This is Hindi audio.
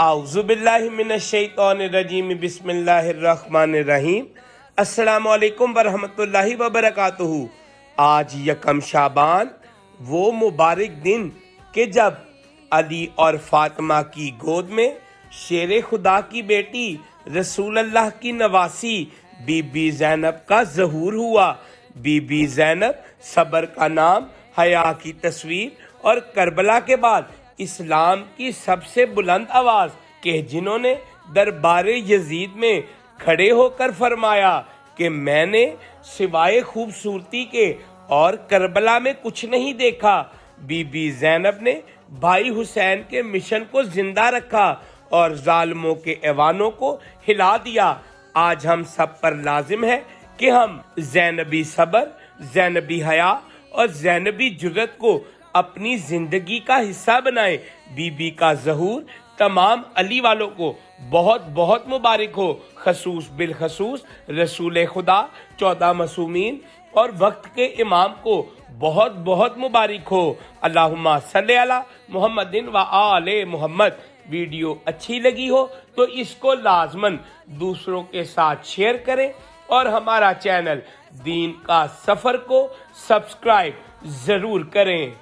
आउज़ुबिल्लाहि मिनश्शैतानिर्रजीम बिस्मिल्लाहिर्रहमानिर्रहीम। अस्सलामु अलैकुम वरहमतुल्लाहि वबरकातुहू। आज यकम शाबान, वो मुबारक दिन कि जब अली और फातिमा की गोद में शेर खुदा की बेटी रसूल अल्लाह की नवासी बीबी ज़ैनब का ज़हूर हुआ। बीबी ज़ैनब सब्र का नाम, हया की तस्वीर और करबला के बाद इस्लाम की सबसे बुलंद आवाज के जिन्होंने दरबारे यजीद में खड़े होकर फरमाया कि मैंने सिवाय खूबसूरती के और करबला में कुछ नहीं देखा। बीबी ज़ैनब ने भाई हुसैन के मिशन को जिंदा रखा और जालिमों के ऐवानों को हिला दिया। आज हम सब पर लाजिम है कि हम ज़ैनबी सब्र, ज़ैनबी हया और ज़ैनबी जुर्रत को अपनी जिंदगी का हिस्सा बनाएं। बीबी का ज़हूर तमाम अली वालों को बहुत बहुत मुबारक हो, खसूस बिल खसूस रसूल खुदा 14 मासूमीन और वक्त के इमाम को बहुत बहुत मुबारक हो। अल्लाहुम्मा सल्ली अला मुहम्मदिन व आले मुहम्मद। वीडियो अच्छी लगी हो तो इसको लाजमन दूसरों के साथ शेयर करें और हमारा चैनल दीन का सफर को सब्सक्राइब जरूर करें।